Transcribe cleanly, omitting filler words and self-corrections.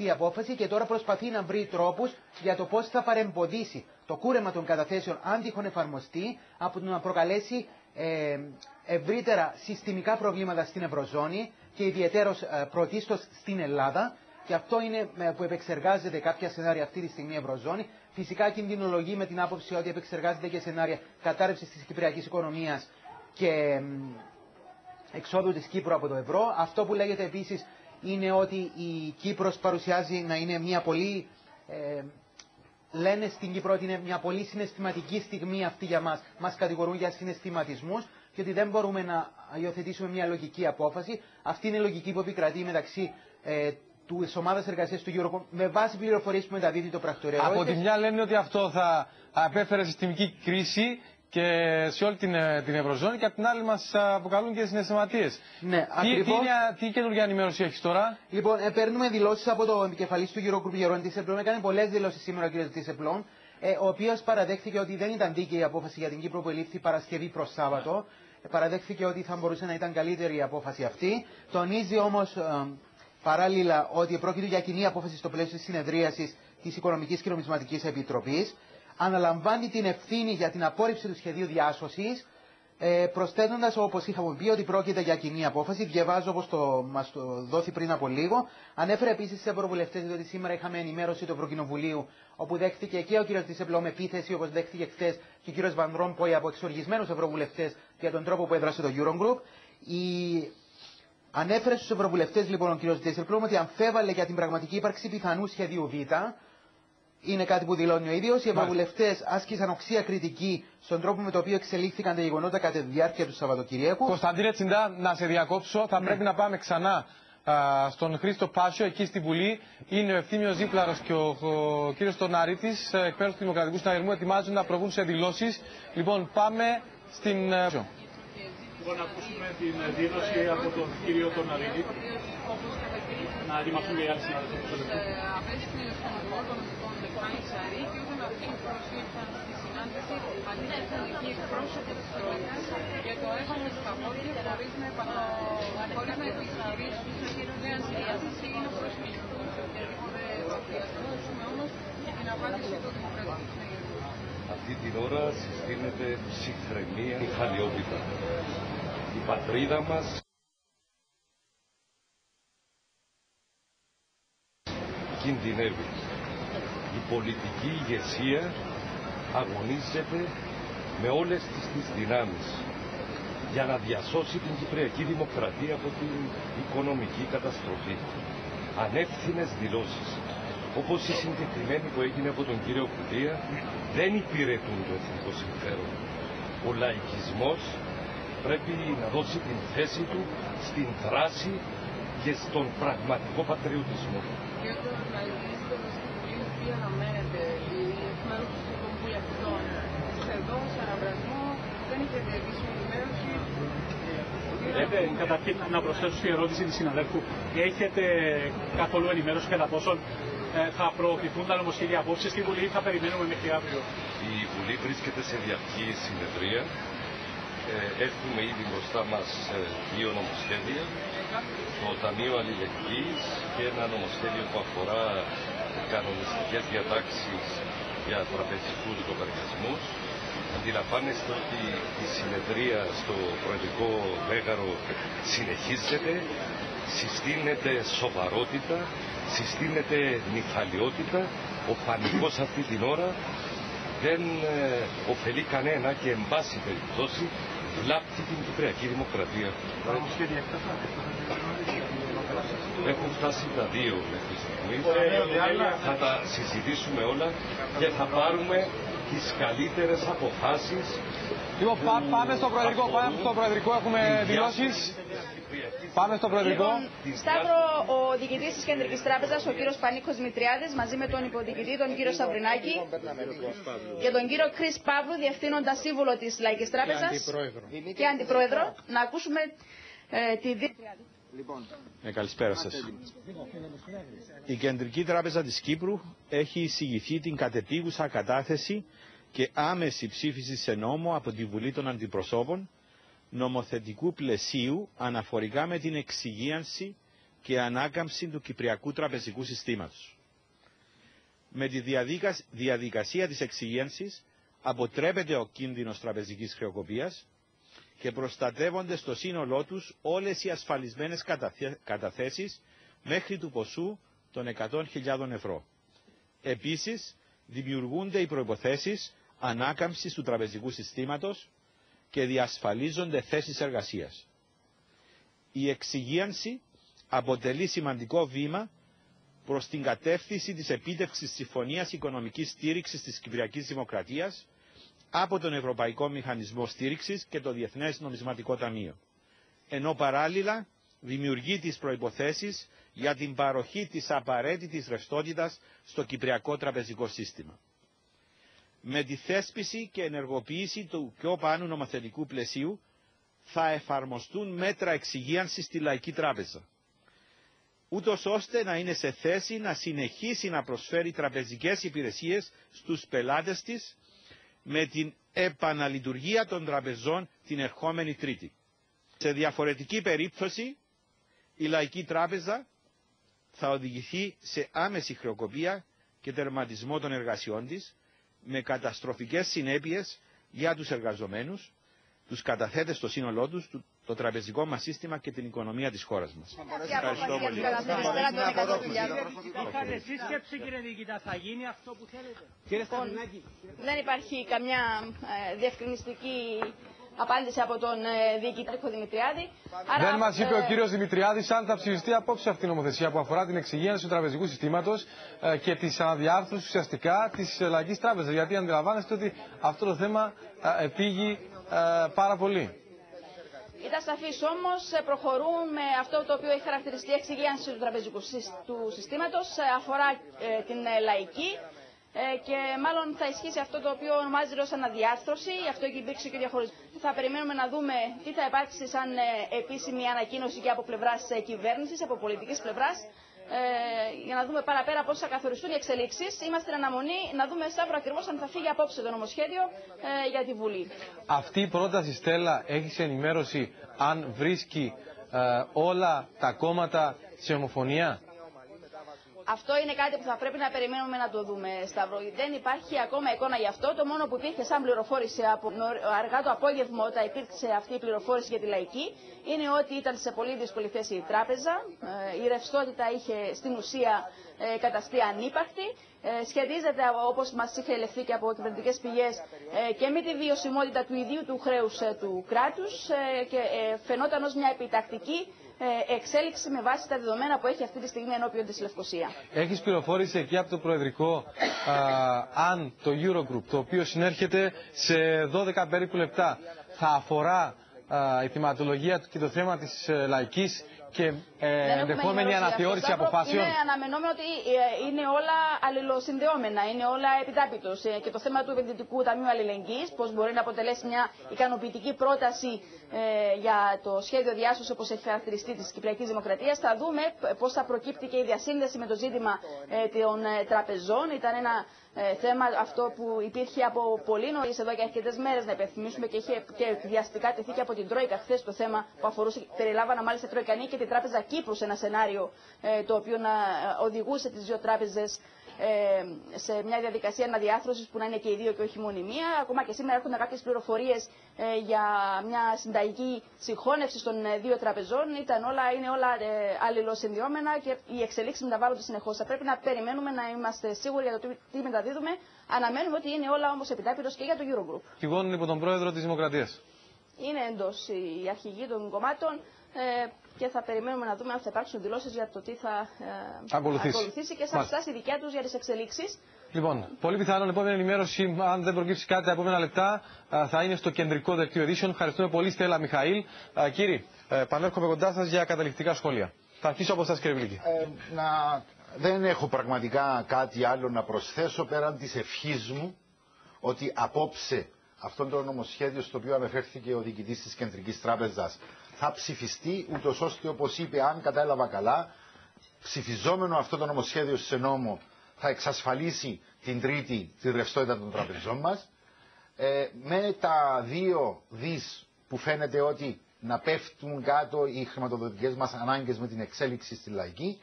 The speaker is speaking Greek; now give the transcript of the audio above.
αυτή η απόφαση και τώρα προσπαθεί να βρει τρόπους για το πώς θα παρεμποδίσει το κούρεμα των καταθέσεων αν τυχόν εφαρμοστεί από το να προκαλέσει ευρύτερα συστημικά προβλήματα στην Ευρωζώνη και ιδιαιτέρως πρωτίστως στην Ελλάδα. Και αυτό είναι που επεξεργάζεται κάποια σενάρια αυτή τη στιγμή η Ευρωζώνη. Φυσικά κινδυνολογεί με την άποψη ότι επεξεργάζεται και σενάρια κατάρρευσης της κυπριακής οικονομίας και εξόδου της Κύπρου από το ευρώ. Αυτό που λέγεται επίσης είναι ότι η Κύπρος παρουσιάζει να είναι μια πολύ, λένε στην Κύπρο ότι είναι μια πολύ συναισθηματική στιγμή αυτή για μας. Μας κατηγορούν για συναισθηματισμούς και ότι δεν μπορούμε να υιοθετήσουμε μια λογική απόφαση. Αυτή είναι η λογική που επικρατεί μεταξύ της ομάδας εργασίας του Eurogroup με βάση πληροφορίες που μεταδίδει το πρακτορείο. Από τη μια λένε ότι αυτό θα απέφερε συστημική κρίση και σε όλη την Ευρωζώνη και από την άλλη μας αποκαλούν και συναισθηματίες. Ναι, τι καινούργια ενημέρωση έχεις τώρα? Λοιπόν, παίρνουμε δηλώσεις από το επικεφαλής του Eurogroup Γερόνη Ντίσσελμπλουμ. Έκανε πολλές δηλώσεις σήμερα ο κ. Ντίσσελμπλουμ, ο οποίος παραδέχθηκε ότι δεν ήταν δίκαιη η απόφαση για την Κύπρο που ελήφθη Παρασκευή προς Σάββατο. Παραδέχθηκε ότι θα μπορούσε να ήταν καλύτερη η απόφαση αυτή. Τονίζει όμως παράλληλα ότι πρόκειται για κοινή απόφαση στο πλαίσιο της συνεδρίασης της Οικονομικής και Νομισματικής Επιτροπής. Αναλαμβάνει την ευθύνη για την απόρριψη του σχεδίου διάσωσης, προσθέτοντας, όπως είχαμε πει, ότι πρόκειται για κοινή απόφαση. Διαβάζω όπως μας το δόθη πριν από λίγο. Ανέφερε επίσης στους ευρωβουλευτές ότι σήμερα είχαμε ενημέρωση του Ευρωκοινοβουλίου, όπου δέχθηκε και ο κ. Ντίσσελμπλουμ επίθεση, όπως δέχθηκε χθες και ο κ. Βαν Ρόμποϊ από εξοργισμένους ευρωβουλευτές για τον τρόπο που έδρασε το Eurogroup. Ανέφερε στους ευρωβουλευτές λοιπόν ο κ. Ντίσσελμπλουμ ότι αμφέβαλε για την πραγματική ύπαρξη πιθανού σχεδίου Β. Είναι κάτι που δηλώνει ο ίδιος. Οι ευρωβουλευτές άσκησαν οξία κριτική στον τρόπο με τον οποίο εξελίχθηκαν τα γεγονότα κατά τη διάρκεια του Σαββατοκυριακού. Κωνσταντίνε Τσιντά, να σε διακόψω. Θα πρέπει να πάμε ξανά στον Χρήστο Πάσιο, εκεί στη Βουλή. Είναι ο Ευθύμιος Δίπλαρος και ο κύριος Τοναρίτης, εκ μέρους του Δημοκρατικού Συναγερμού, ετοιμάζουν να προβούν σε δηλώσεις. Λοιπόν, πάμε στην. Λοιπόν, να ακούσουμε την δήλωση από τον κύριο Τοναρίτη. Να ετοιμαστούν και οι άλλοι συνάδελφοι. Ανοιξαρή και όταν αυτοί προσήλθαν στη συνάντηση αντίθεσαν εκεί εκπρόσωποι της Τρόικας και το έφανε στα πόδια χωρίς να επισαρρύσουν δεν αντιδιάσταση ή να προσφύγουν. Θα διαστρώσουμε όμως και την απάντηση του Δημοκρατικού Συναγερμού. Αυτή την ώρα συστήνεται ψυχραιμία, χαλιότητα. Η πατρίδα μας κινδυνεύει. Η πολιτική ηγεσία αγωνίζεται με όλες τις δυνάμεις για να διασώσει την Κυπριακή Δημοκρατία από την οικονομική καταστροφή. Ανεύθυνες δηλώσεις, όπως η συγκεκριμένη που έγινε από τον κύριο Κουτία, δεν υπηρετούν το εθνικό συμφέρον. Ο λαϊκισμός πρέπει να δώσει την θέση του στην δράση και στον πραγματικό πατριωτισμό. Τι αναμένεται εκ μέρους των βουλευτών? Σχεδόν σε αναβρασμό δεν έχετε επίσημη ενημέρωση. Καταρχήν να προσθέσω στη ερώτηση της συναδέλφου. Έχετε καθόλου ενημέρωση κατά πόσον θα προωθηθούν τα νομοσχέδια απόψε στη Βουλή ή θα περιμένουμε μέχρι αύριο? Η Βουλή βρίσκεται σε διαρκή συνεδρία. Έχουμε ήδη μπροστά μας δύο νομοσχέδια. Το Ταμείο Αλληλεγγύης και ένα νομοσχέδιο που αφορά κανονιστικές διατάξεις για τραπεζικούς λογαριασμούς. Αντιλαμβάνεστε ότι η συνεδρία στο Προεδρικό Μέγαρο συνεχίζεται, συστήνεται σοβαρότητα, συστήνεται νυφαλιότητα. Ο πανικός αυτή την ώρα δεν ωφελεί κανένα και εν πάση περιπτώσει βλάπτει την Κυπριακή Δημοκρατία. Έχουν φτάσει τα δύο μέχρι στιγμής. Θα τα συζητήσουμε όλα και θα πάρουμε τις καλύτερες αποφάσεις. Λοιπόν, πάμε στο Προεδρικό, έχουμε δηλώσεις. Πάμε στο Προεδρικό. Σταύρο, ο διοικητής της Κεντρικής Τράπεζας, ο κύριος Πανίκος Δημητριάδης, μαζί με τον υποδιοικητή, τον κύριο Σαβρινάκη, και τον κύριο Κρίς Παύλου, διευθύνοντα σύμβουλο της Λαϊκής Τράπεζας και αντιπρόεδρο, να ακούσουμε τη δήλωση. Καλησπέρα σας. Η Κεντρική Τράπεζα της Κύπρου έχει εισηγηθεί την κατεπίγουσα κατάθεση και άμεση ψήφιση σε νόμο από τη Βουλή των Αντιπροσώπων νομοθετικού πλαισίου αναφορικά με την εξυγίανση και ανάκαμψη του κυπριακού τραπεζικού συστήματος. Με τη διαδικασία της εξυγίανσης αποτρέπεται ο κίνδυνος τραπεζικής χρεοκοπίας και προστατεύονται στο σύνολό τους όλες οι ασφαλισμένες καταθέσεις μέχρι του ποσού των 100.000 ευρώ. Επίσης, δημιουργούνται οι προϋποθέσεις ανάκαμψης του τραπεζικού συστήματος και διασφαλίζονται θέσεις εργασίας. Η εξυγίανση αποτελεί σημαντικό βήμα προς την κατεύθυνση της επίτευξης συμφωνίας οικονομικής στήριξης της Κυπριακής Δημοκρατίας από τον Ευρωπαϊκό Μηχανισμό Στήριξης και το Διεθνές Νομισματικό Ταμείο, ενώ παράλληλα δημιουργεί τις προϋποθέσεις για την παροχή της απαραίτητης ρευστότητας στο κυπριακό τραπεζικό σύστημα. Με τη θέσπιση και ενεργοποίηση του πιο πάνω νομοθετικού πλαισίου θα εφαρμοστούν μέτρα εξυγίανσης στη Λαϊκή Τράπεζα, ούτως ώστε να είναι σε θέση να συνεχίσει να προσφέρει τραπεζικές υπηρεσίες στους πελάτες της με την επαναλειτουργία των τραπεζών την ερχόμενη Τρίτη. Σε διαφορετική περίπτωση, η Λαϊκή Τράπεζα θα οδηγηθεί σε άμεση χρεοκοπία και τερματισμό των εργασιών της, με καταστροφικές συνέπειες για τους εργαζομένους, τους καταθέτες στο σύνολό τους, το τραπεζικό μας σύστημα και την οικονομία της χώρας μας. Ευχαριστώ πολύ. Είχατε σύσκεψη, κύριε Διοικητά, θα γίνει αυτό που θέλετε? Δεν υπάρχει καμιά διευκρινιστική απάντηση από τον διοικητή Δημητριάδη. Δεν μας είπε ο κύριος Δημητριάδης αν θα ψηφιστεί απόψε αυτή η νομοθεσία που αφορά την εξυγίανση του τραπεζικού συστήματος και της αναδιάρθρωσης ουσιαστικά της Λαϊκής Τράπεζας. Γιατί αντιλαμβάνεστε ότι αυτό το θέμα επήγει πάρα πολύ. Ήταν σαφής όμως, προχωρούν με αυτό το οποίο έχει χαρακτηριστεί εξυγίανση του τραπεζικού συστήματος, αφορά την λαϊκή. Και μάλλον θα ισχύσει αυτό το οποίο ονομάζεται ως αναδιάρθρωση, αυτό έχει υπήρξε και διαχωρισμό. Θα περιμένουμε να δούμε τι θα υπάρξει σαν επίσημη ανακοίνωση και από πλευράς κυβέρνησης, από πολιτικής πλευράς, για να δούμε παραπέρα πώς θα καθοριστούν οι εξελίξεις. Είμαστε στην αναμονή να δούμε Σταύρο ακριβώς αν θα φύγει απόψε το νομοσχέδιο για τη Βουλή. Αυτή η πρόταση, Στέλλα, έχεις ενημέρωση αν βρίσκει όλα τα κόμματα σε ομοφωνία? Αυτό είναι κάτι που θα πρέπει να περιμένουμε να το δούμε, Σταύρο. Δεν υπάρχει ακόμα εικόνα γι' αυτό. Το μόνο που υπήρχε σαν πληροφόρηση από αργά το απόγευμα, όταν υπήρξε αυτή η πληροφόρηση για τη Λαϊκή, είναι ότι ήταν σε πολύ δύσκολη θέση η τράπεζα. Η ρευστότητα είχε στην ουσία καταστεί ανύπαρκτη. Σχετίζεται, όπως μας είχε ελεγχθεί και από κυβερνητικές πηγές, και με τη βιωσιμότητα του ιδίου του χρέους του κράτους και φαινόταν ως μια επιτακτική εξέλιξη με βάση τα δεδομένα που έχει αυτή τη στιγμή ενώπιον της Λευκοσία. Έχεις πληροφόρηση εκεί από το Προεδρικό αν το Eurogroup, το οποίο συνέρχεται σε 12 περίπου λεπτά, θα αφορά η θυματολογία και το θέμα της Λαϊκής και ενδεχόμενη αναθεώρηση αποφάσεων? Είναι αναμενόμενο ότι είναι όλα αλληλοσυνδεόμενα, είναι όλα επιτάπητος. Και το θέμα του Επενδυτικού Ταμείου Αλληλεγγύης, πώς μπορεί να αποτελέσει μια ικανοποιητική πρόταση για το σχέδιο διάσωσης όπως έχει χαρακτηριστεί της Κυπριακής Δημοκρατίας. Θα δούμε πώς θα προκύπτει και η διασύνδεση με το ζήτημα των τραπεζών. Ήταν ένα θέμα αυτό που υπήρχε από πολύ νωρίς εδώ και αρκετές μέρες, να υπενθυμίσουμε, και είχε και βιαστικά τεθεί και από την Τρόικα χθες το θέμα που αφορούσε, περιλάμβανα μάλιστα Τροικανή και την Τράπεζα Κύπρου σε ένα σενάριο το οποίο να οδηγούσε τις δύο τράπεζες σε μια διαδικασία αναδιάρθρωσης που να είναι και οι δύο και όχι μόνο η μία. Ακόμα και σήμερα έρχονται κάποιες πληροφορίες για μια συνταγή συγχώνευση των δύο τραπεζών. Είναι όλα αλληλοσυνδυόμενα και οι εξελίξεις μεταβάλλονται συνεχώς. Θα πρέπει να περιμένουμε να είμαστε σίγουροι για το τι μεταδίδουμε. Αναμένουμε ότι είναι όλα όμως επιτάπητος και για το Eurogroup. Φυγώνουν υπό τον πρόεδρο της Δημοκρατίας. Είναι εντός οι αρχηγοί των κομμάτων. Και θα περιμένουμε να δούμε αν θα υπάρξουν δηλώσεις για το τι θα ακολουθήσει και σαν στάση δικιά τους για τις εξελίξεις. Λοιπόν, πολύ πιθανόν επόμενη ενημέρωση, αν δεν προκύψει κάτι τα επόμενα λεπτά, θα είναι στο κεντρικό δελτίο Edition. Ευχαριστούμε πολύ, Στέλλα, Μιχαήλ. Κύριε, πανέρχομαι κοντά σας για καταληκτικά σχόλια. Θα αρχίσω από εσάς, κύριε Βιλίκη. Δεν έχω πραγματικά κάτι άλλο να προσθέσω πέραν της ευχής μου ότι απόψε αυτό το νομοσχέδιο στο οποίο αναφέρθηκε ο διοικητής της Κεντρικής Τράπεζας θα ψηφιστεί, ούτως ώστε, όπως είπε, αν κατάλαβα καλά, ψηφιζόμενο αυτό το νομοσχέδιο σε νόμο θα εξασφαλίσει την Τρίτη τη ρευστότητα των τραπεζών μας. Με τα 2 δις που φαίνεται ότι να πέφτουν κάτω οι χρηματοδοτικές μας ανάγκες με την εξέλιξη στη λαϊκή.